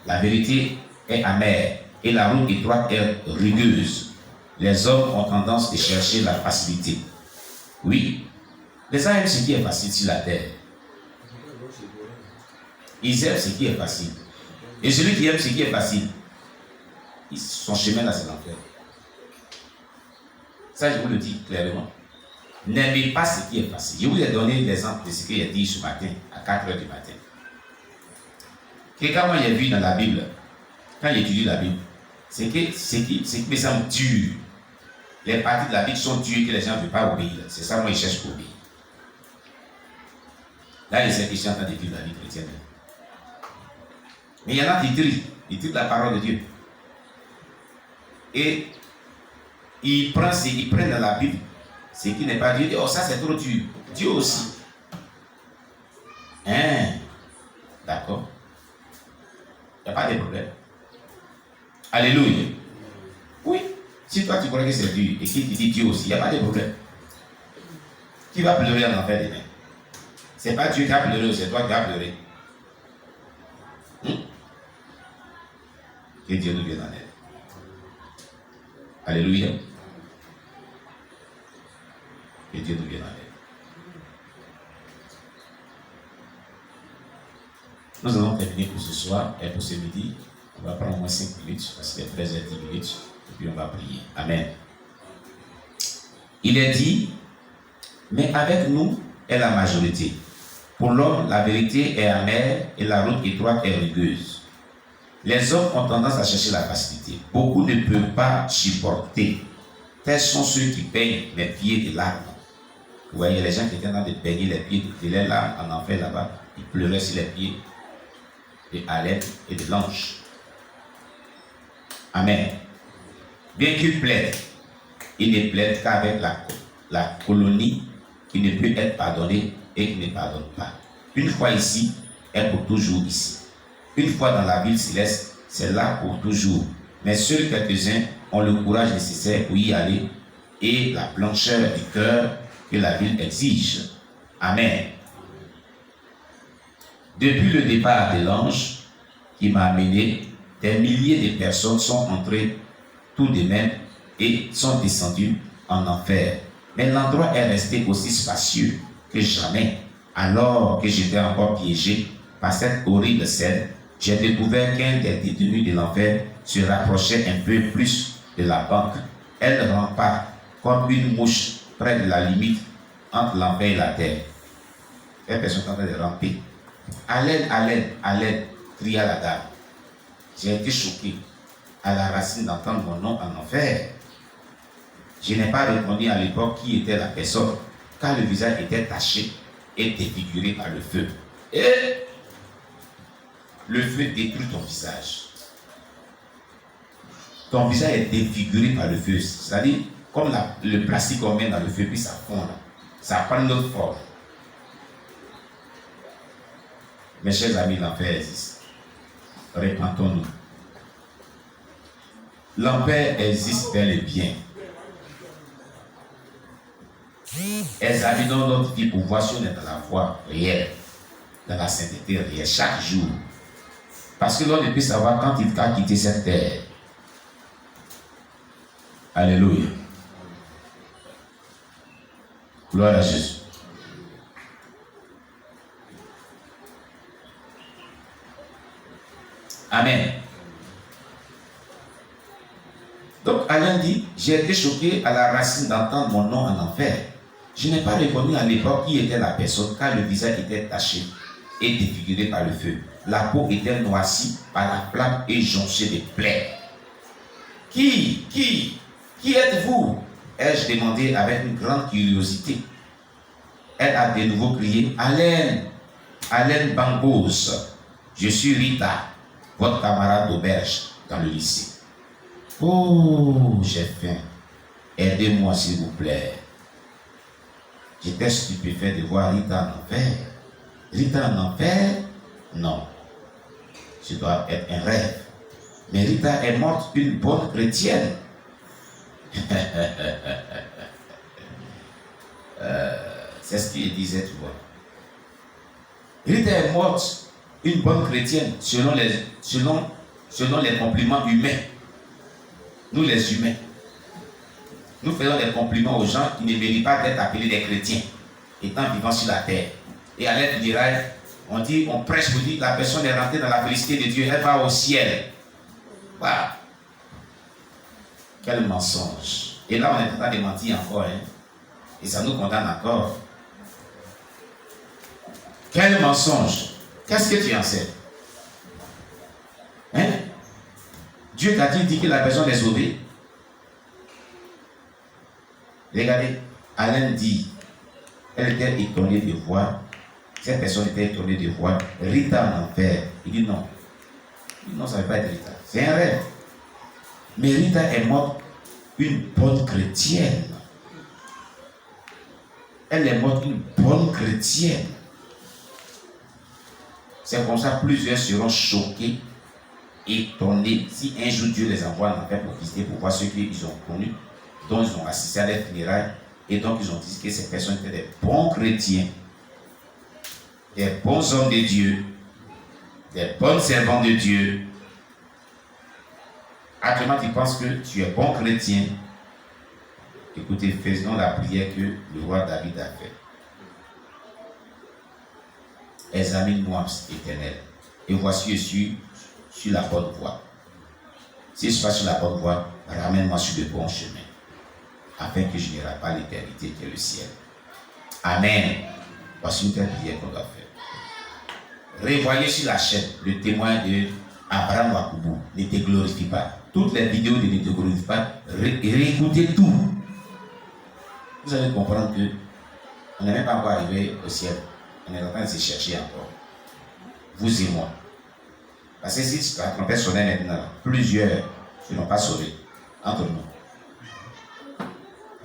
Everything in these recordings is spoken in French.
La vérité est amère et la route étroite est rugueuse. Les hommes ont tendance à chercher la facilité. Oui, les gens aiment ce qui est facile sur la terre. Ils aiment ce qui est facile. Et celui qui aime ce qui est facile, son chemin là, c'est l'enfer. Ça, je vous le dis clairement. N'aimez pas ce qui est facile. Je vous ai donné l'exemple de ce qu'il a dit ce matin, à 4 h du matin. Quelqu'un, moi, j'ai vu dans la Bible, quand j'étudie la Bible, c'est que ce qui me semble dur. Les parties de la Bible sont dures que les gens ne veulent pas obéir. C'est ça, moi, ils cherchent pour obéir. Là, il sait que je suis en train de vivre la vie chrétienne. Mais il y en a qui trient la parole de Dieu. Et ils prennent dans la Bible ce qui n'est pas Dieu. Oh, ça c'est trop dur. Dieu aussi. Hein? D'accord. Il n'y a pas de problème. Alléluia. Oui. Si toi tu crois que c'est dur et qu'il te dit Dieu aussi, il n'y a pas de problème. Qui va pleurer en enfer demain? Ce n'est pas Dieu qui a pleuré, c'est toi qui as pleuré. Que Dieu nous vienne en aide. Alléluia. Que Dieu nous vienne en aide. Nous allons terminer pour ce soir et pour ce midi. On va prendre au moins 5 minutes parce qu'il est 13h10 minutes et puis on va prier. Amen. Il est dit, mais avec nous est la majorité. Pour l'homme, la vérité est amère et la route étroite est rugueuse. Les hommes ont tendance à chercher la facilité. Beaucoup ne peuvent pas supporter. Tels sont ceux qui peignent les pieds de larmes. Vous voyez les gens qui étaient en train de peigner les pieds de les larmes en enfer là-bas. Ils pleuraient sur les pieds de haleine et de l'ange. Amen. Bien qu'ils plaident, ils ne plaident qu'avec la colonie qui ne peut être pardonnée et qui ne pardonne pas. Une fois ici, est pour toujours ici. Une fois dans la ville céleste, c'est là pour toujours. Mais seuls quelques-uns ont le courage nécessaire pour y aller et la blancheur du cœur que la ville exige. Amen. Depuis le départ de l'ange qui m'a amené, des milliers de personnes sont entrées tout de même et sont descendues en enfer. Mais l'endroit est resté aussi spacieux que jamais. Alors que j'étais encore piégé par cette horrible scène, j'ai découvert qu'un des détenus de l'enfer se rapprochait un peu plus de la banque. Elle rampa comme une mouche près de la limite entre l'enfer et la terre. Cette personne est en train de ramper. À l'aide, à l'aide, à l'aide, cria la dame. J'ai été choqué à la racine d'entendre mon nom en enfer. Je n'ai pas répondu à l'époque qui était la personne, car le visage était taché et défiguré par le feu. Et le feu détruit ton visage. Ton visage est défiguré par le feu. C'est-à-dire, comme le plastique qu'on met dans le feu, puis ça fond là. Ça prend une autre forme. Mes chers amis, l'enfer existe. Répentons-nous. L'enfer existe bel et bien. Examinons notre vie pour voir si on est dans la foi réelle, dans la sainteté réelle, chaque jour. Parce que l'on ne peut savoir quand il a quitté cette terre. Alléluia. Gloire à Jésus. Amen. Donc Alain dit, j'ai été choqué à la racine d'entendre mon nom en enfer. Je n'ai pas reconnu à l'époque qui était la personne, car le visage était taché et défiguré par le feu. La peau était noircie par la flamme et jonchée de plaies. Qui êtes-vous? Ai-je demandé avec une grande curiosité. Elle a de nouveau crié, Alain Bambos, je suis Rita, votre camarade d'auberge dans le lycée. Oh, j'ai faim. Aidez-moi s'il vous plaît. J'étais stupéfait de voir Rita en enfer. Rita en enfer? Non. Ce doit être un rêve. Mais Rita est morte une bonne chrétienne. C'est ce qu'il disait, tu vois. Rita est morte une bonne chrétienne selon les compliments humains. Nous les humains, nous faisons des compliments aux gens qui ne méritent pas d'être appelés des chrétiens, étant vivants sur la terre. Et à l'aide du rail, on prêche pour dire que la personne est rentrée dans la félicité de Dieu, elle va au ciel. Voilà. Quel mensonge. Et là, on est en train de mentir encore. Et ça nous condamne encore. Quel mensonge. Qu'est-ce que tu en sais? Dieu t'a-t-il dit que la personne est sauvée? Regardez, Alain dit, elle était étonnée de voir, cette personne était étonnée de voir Rita en enfer. Il dit non. Il dit non, ça ne veut pas être Rita. C'est un rêve. Mais Rita est morte une bonne chrétienne. Elle est morte une bonne chrétienne. C'est comme ça, plusieurs seront choqués, étonnés, si un jour Dieu les envoie en enfer pour visiter, pour voir ceux qu'ils ont connus, dont ils ont assisté à leurs funérailles, et donc ils ont dit que ces personnes étaient des bons chrétiens, des bons hommes de Dieu, des bons servants de Dieu. Actuellement, tu penses que tu es bon chrétien. Écoutez, faisons la prière que le roi David a fait. Examine-moi, Éternel, et voici je suis sur la bonne voie. Si je suis sur la bonne voie, ramène-moi sur le bon chemin, afin que je n'ai pas l'éternité qui est le ciel. Amen. Voici une telle prière qu'on doit faire. Revoyez sur la chaîne le témoin de Abraham Wakoubou. Ne te glorifie pas. Toutes les vidéos de Ne te glorifie pas, réécoutez tout. Vous allez comprendre que on n'est même pas encore arrivé au ciel. On est en train de se chercher encore. Vous et moi. Parce que si la trompette sonnait maintenant, plusieurs ne seront pas sauvés entre nous.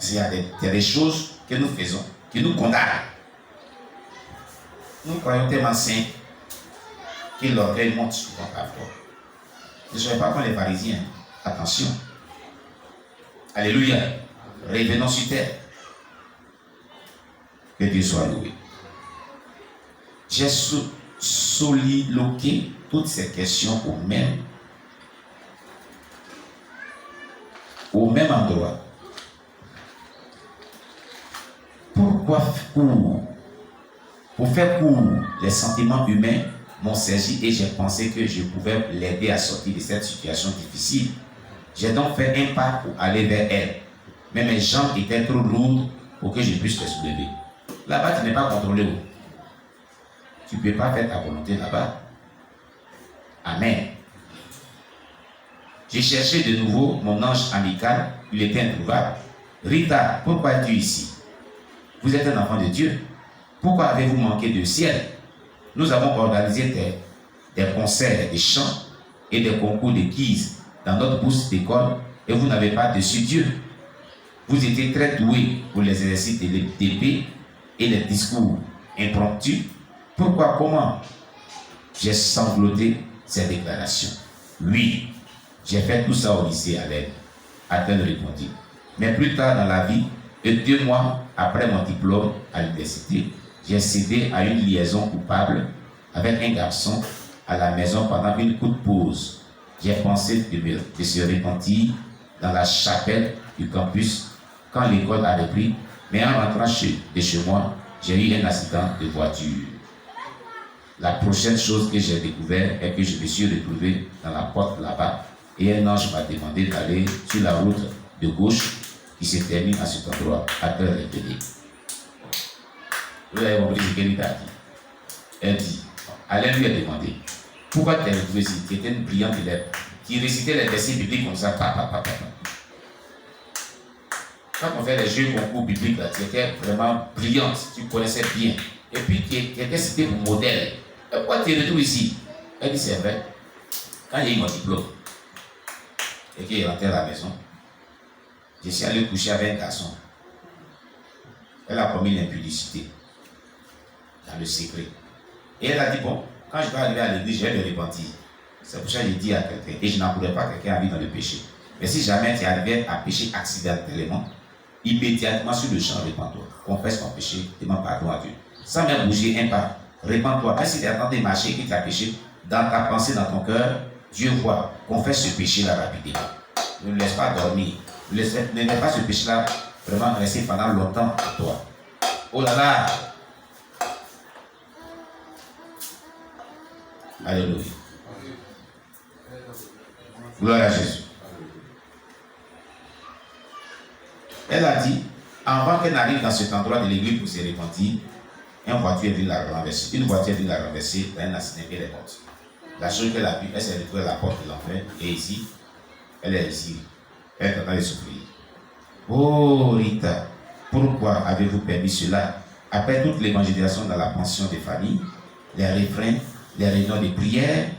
Il y a des choses que nous faisons, qui nous condamnent. Nous croyons tellement saints que l'orgueil monte souvent parfois. Ne soyez pas comme les pharisiens. Attention. Alléluia. Revenons sur terre. Que Dieu soit loué. J'ai soliloqué toutes ces questions au même endroit. Pourquoi pour faire court, les sentiments humains m'ont servi et j'ai pensé que je pouvais l'aider à sortir de cette situation difficile. J'ai donc fait un pas pour aller vers elle. Mais mes jambes étaient trop lourdes pour que je puisse les soulever. Là-bas, tu n'es pas contrôlé. Tu ne peux pas faire ta volonté là-bas. Amen. J'ai cherché de nouveau mon ange amical. Il était introuvable. Rita, pourquoi es-tu ici? Vous êtes un enfant de Dieu. Pourquoi avez-vous manqué de ciel? Nous avons organisé des concerts, des chants et des concours de quiz dans notre bourse d'école et vous n'avez pas dessus Dieu. Vous étiez très doués pour les exercices d'épée et les discours impromptus. Pourquoi, comment? J'ai sangloté ces déclarations. Oui, j'ai fait tout ça au lycée à l'aide. A-t-elle répondu. Mais plus tard dans la vie, et 2 mois après mon diplôme à l'université, j'ai cédé à une liaison coupable avec un garçon à la maison pendant une courte pause. J'ai pensé de se repentir dans la chapelle du campus quand l'école a repris, mais en rentrant de chez moi, j'ai eu un accident de voiture. La prochaine chose que j'ai découvert est que je me suis retrouvé dans la porte là-bas et un ange m'a demandé d'aller sur la route de gauche qui se termine à cet endroit, à terre révélée. Vous avez compris ce qu'elle a dit. Elle dit, Alain lui a demandé, pourquoi tu es retrouvé ici? Tu étais une brillante élève qui récitait les versets bibliques comme ça, papa. Quand on fait les jeux concours bibliques, là, tu étais vraiment brillante, tu connaissais bien. Et puis tu étais cité pour modèle. Et pourquoi tu es retrouvé ici? Elle dit, c'est vrai. Quand j'ai eu mon diplôme, et qu'il est rentré à la maison, je suis allé coucher avec un garçon. Elle a commis l'impudicité dans le secret. Et elle a dit, bon, quand je vais arriver à l'église, je vais me repentir. C'est pour ça que j'ai dit à quelqu'un, et je n'encourage pas quelqu'un à vivre dans le péché. Mais si jamais tu arrivais à pécher accidentellement, immédiatement sur le champ, repens-toi. Confesse ton péché, demande pardon à Dieu. Sans même bouger un pas. Répands-toi. Même si tu es en train de marcher et que tu as péché, dans ta pensée, dans ton cœur, Dieu voit qu'on fait ce péché-là rapidement. Ne le laisse pas dormir. Ne laisse pas ce péché-là vraiment rester pendant longtemps pour toi. Oh là là! Alléluia. Gloire à Jésus. Elle a dit, avant qu'elle n'arrive dans cet endroit de l'église pour se repentir, une voiture est venue la renverser dans un accident et elle est morte. La chose qu'elle a vue, elle s'est retrouvée à la porte de l'enfer et ici, elle est ici. Elle est en train de souffrir. Oh Rita, pourquoi avez-vous permis cela? Après toute l'évangélisation dans la pension des familles, les refrains, les réunions de prière,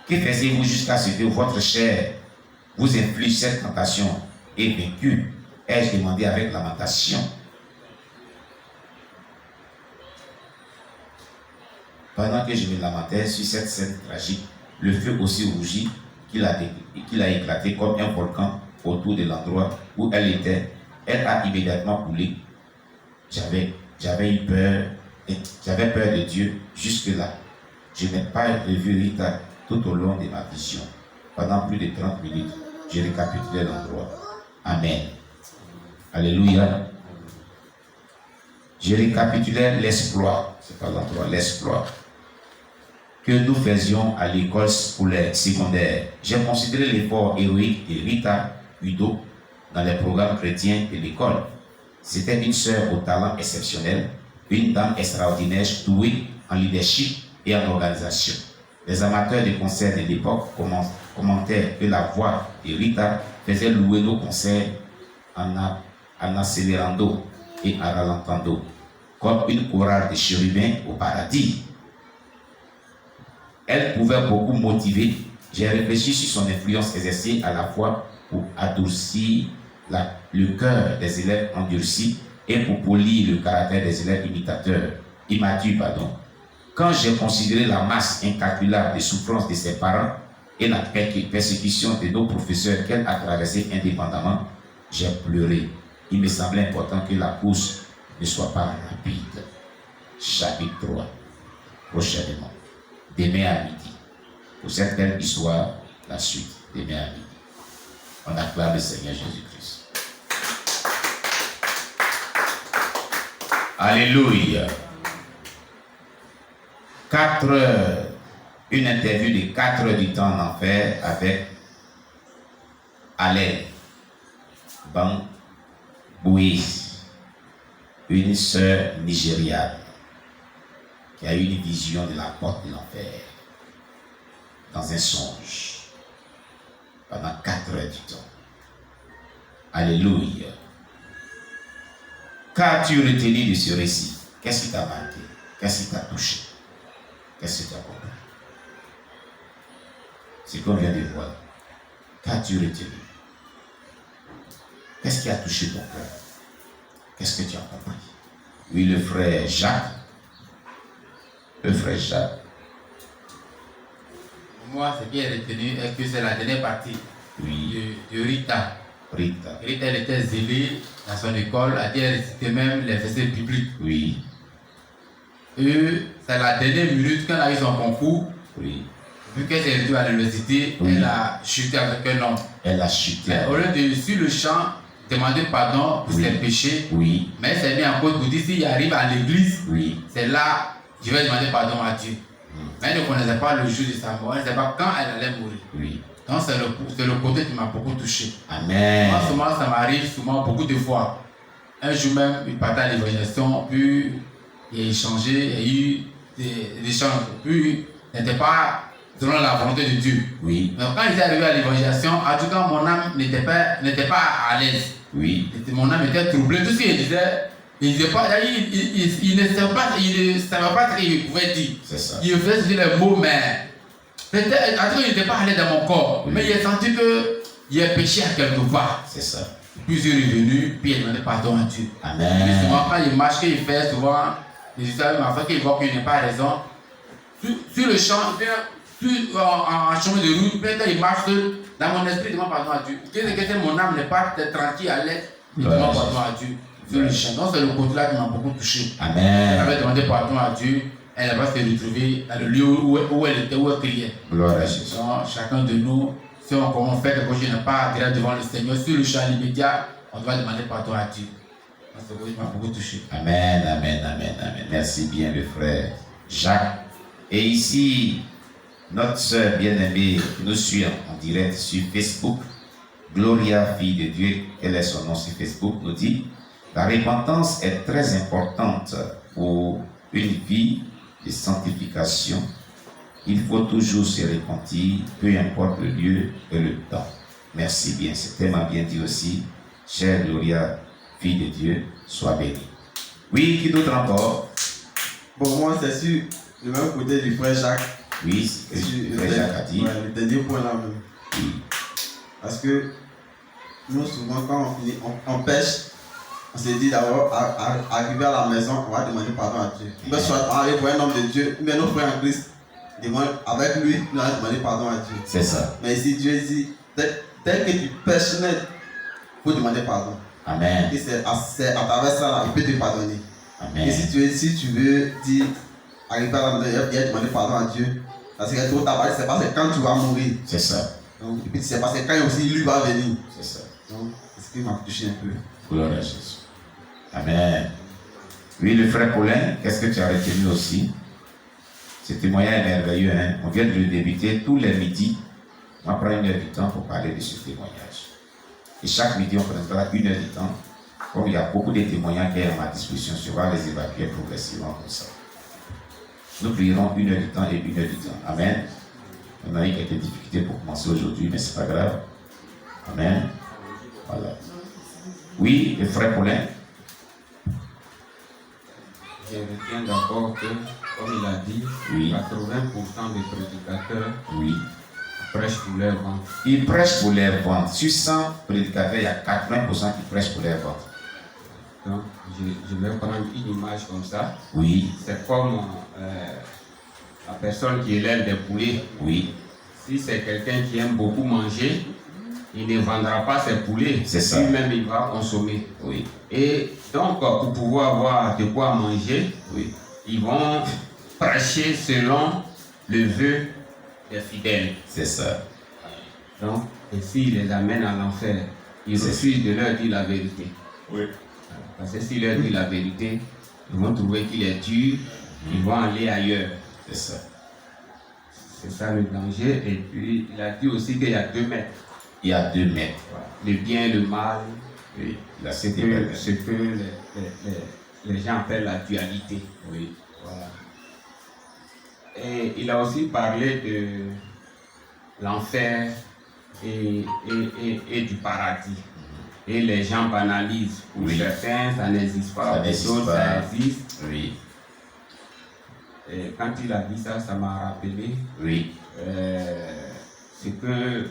que faisiez-vous jusqu'à ce que votre chair vous inflige cette tentation et vaincue? Ai-je demandé avec lamentation. Pendant que je me lamentais sur cette scène tragique, le feu aussi rougit qu'il a éclaté comme un volcan autour de l'endroit où elle était. Elle a immédiatement coulé. J'avais eu peur, et j'avais peur de Dieu jusque-là. Je n'ai pas revu Rita tout au long de ma vision. Pendant plus de 30 minutes, je récapitulais l'endroit. Amen. Alléluia. Je récapitulais l'exploit, c'est pas l'endroit, l'exploit que nous faisions à l'école scolaire secondaire. J'ai considéré l'effort héroïque de Rita Udo dans les programmes chrétiens de l'école. C'était une sœur au talent exceptionnel, une dame extraordinaire douée en leadership et en organisation. Les amateurs de concerts de l'époque commentaient que la voix de Rita faisait louer nos concerts en accélérando et en ralentando, comme une chorale de chérubins au paradis. Elle pouvait beaucoup motiver. J'ai réfléchi sur son influence exercée à la fois pour adoucir le cœur des élèves endurcis et pour polir le caractère des élèves immatures. Quand j'ai considéré la masse incalculable de souffrances de ses parents et la persécution de nos professeurs qu'elle a traversée indépendamment, j'ai pleuré. Il me semblait important que la course ne soit pas rapide. Chapitre 3, prochainement. Demain à midi. Pour cette belle histoire, la suite. Demain à midi. On acclame le Seigneur Jésus-Christ. Alléluia. 4 heures. Une interview de 4 heures du temps en enfer avec Alain Bangboui, une sœur nigériane qui a eu une vision de la porte de l'enfer dans un songe pendant 4 heures du temps. Alléluia. Qu'as-tu retenu de ce récit? Qu'est-ce qui t'a marqué? Qu'est-ce qui t'a touché? Qu'est-ce que tu as compris? C'est qu'on vient de voir. Qu'as-tu retenu? Qu'est-ce qui a touché ton cœur? Qu'est-ce que tu as compris? Oui, le frère Jacques. Le frère Jacques. Moi, ce qui est retenu est que c'est la dernière partie de Rita. Rita, elle était zélée dans son école, elle récitait même les versets bibliques. Oui. Et c'est la dernière minute quand elle a eu son concours. Oui. Vu qu'elle s'est retrouvée à l'université, elle a chuté avec un homme. Elle a chuté. Au lieu de, sur le champ, demander pardon pour ses péchés, mais elle s'est mise en cause pour dire s'il arrive à l'église, c'est là je vais demander pardon à Dieu. Mais elle ne connaissait pas le jour de sa mort, elle ne savait pas quand elle allait mourir. Donc c'est le côté qui m'a beaucoup touché. Amen. Moi, souvent, ça m'arrive souvent beaucoup de fois. Un jour même, il partait à l'évaluation, puis il a échangé, il y a eu des échanges, puis il n'était pas selon la volonté de Dieu. Oui. Mais quand il est arrivé à l'évaluation, en tout cas, mon âme n'était pas à l'aise. Oui. Mon âme était troublée. Tout ce qu'il disait, il ne savait pas ce qu'il pouvait dire. C'est ça. Il faisait sur les mots, mais peut-être, en tout cas, il n'était pas à l'aise dans mon corps. Mais il a senti qu'il a péché à quelque part. C'est ça. Puis il est revenu, puis il a demandé pardon à Dieu. Amen. Et souvent, quand il marche, qu'il fait, souvent, les histoires ma fait qu'il voit qu'il n'a pas raison. Sur le champ, en chemin de route, quand il marche, dans mon esprit, il demande pardon à Dieu. Que mon âme n'est pas tranquille à l'aise, il demande pardon à Dieu. Sur le champ. Donc c'est le côté-là qui m'a beaucoup touché. Amen. Il avait demandé pardon à Dieu. elle va se retrouver dans le lieu où elle était, où elle criait. Gloire à Jésus. Donc, chacun de nous, si on fait quelque chose qui n'est pas agréable devant le Seigneur, sur le champ immédiat, on doit demander pardon à Dieu. Parce que il m'a beaucoup touché. Amen, amen, amen, amen. Merci bien, le frère Jacques. Et ici, notre sœur bien-aimée qui nous suit en direct sur Facebook, Gloria, fille de Dieu, quel est son nom sur Facebook, nous dit: la repentance est très importante pour une vie de sanctification. Il faut toujours se repentir, peu importe le lieu et le temps. Merci bien, c'est tellement bien dit aussi. Chère Gloria, fille de Dieu, sois bénie. Oui, qui d'autre encore? Bon, moi, c'est sur le même côté du frère Jacques. Oui, c'est ce que le frère Jacques a dit. Ouais, le dernier point là même. Oui. Parce que nous, souvent, quand on pêche, on se dit d'abord, arriver à la maison, on va demander pardon à Dieu. Mais soit arriver pour un homme de Dieu, mais nos frères en Christ, avec lui, nous allons demander pardon à Dieu. C'est ça. Mais ici, Dieu dit, tel que tu pêches net, il faut demander pardon. Amen. Et c'est à travers ça, là, il peut te pardonner. Amen. Et si tu veux dire, arriver à la maison, il a demandé pardon à Dieu. Parce que tout d'abord, c'est parce que quand tu vas mourir. C'est ça. Donc, et puis c'est parce que quand aussi lui va venir. C'est ça. Donc, c'est ce qui m'a touché un peu. Gloire à Jésus. Amen. Oui, le frère Paulin, qu'est-ce que tu as retenu aussi? Ce témoignage est merveilleux, hein? On vient de le débuter tous les midis. On va prendre 1 heure du temps pour parler de ce témoignage. Et chaque midi, on prendra 1 heure du temps. Comme il y a beaucoup de témoignages qui sont à ma disposition, je vais les évacuer progressivement comme ça. Nous prierons 1 heure du temps et 1 heure du temps. Amen. On a eu quelques difficultés pour commencer aujourd'hui, mais ce n'est pas grave. Amen. Voilà. Oui, le frère Paulin. Je retiens d'abord que, comme il a dit, Oui. 80% des prédicateurs Oui. prêchent pour leur ventre. Ils prêchent pour leur ventre. Sur 100 prédicateurs, il y a 80% qui prêchent pour leur ventre. Donc, je vais prendre une image comme ça. Oui. C'est comme la personne qui élève des poulets. Oui. Si c'est quelqu'un qui aime beaucoup manger, il ne vendra pas ses poulets. C'est ça. Lui-même, il va consommer. Oui. Et donc, pour pouvoir avoir de quoi manger, Oui. ils vont prêcher selon le vœu des fidèles. C'est ça. Donc, et s'ils les amènent à l'enfer, il refuse de leur dire la vérité. Oui. Parce que s'il leur dit la vérité, ils vont trouver qu'il est dur, ils vont aller ailleurs. C'est ça. C'est ça le danger. Et puis, il a dit aussi qu'il y a 2 maîtres. Il y a 2 maîtres. Voilà. Le bien et le mal. Oui. La Ce cité que les gens appellent la dualité. Oui. Voilà. Et il a aussi parlé de l'enfer et du paradis. Et les gens banalisent. Pour Oui. certains, ça n'existe pas. Ça Pour n'existe d'autres, pas. ça existe. Oui. Et quand il a dit ça, ça m'a rappelé Oui. ce que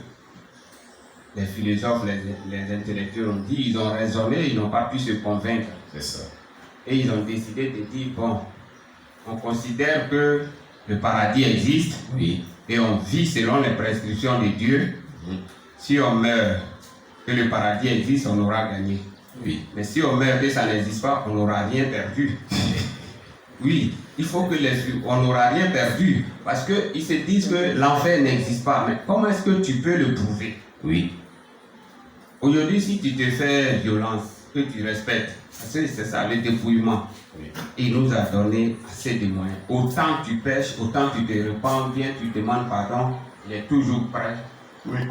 les philosophes, les intellectuels ont dit. Ils ont raisonné, ils n'ont pas pu se convaincre. C'est ça. Et ils ont décidé de dire, bon, on considère que le paradis existe Oui. et on vit selon les prescriptions de Dieu. Mhm. Si on meurt, que le paradis existe, on aura gagné. Oui. Mais si on meurt et ça n'existe pas, on n'aura rien perdu. Oui, il faut que on n'aura rien perdu. Parce qu'ils se disent que l'enfer n'existe pas. Mais comment est-ce que tu peux le prouver? Oui. Aujourd'hui, si tu te fais violence, que tu respectes, c'est ça, le dépouillement. Oui. Il nous a donné assez de moyens. Autant tu pêches, autant tu te repens, bien tu demandes pardon, il est toujours prêt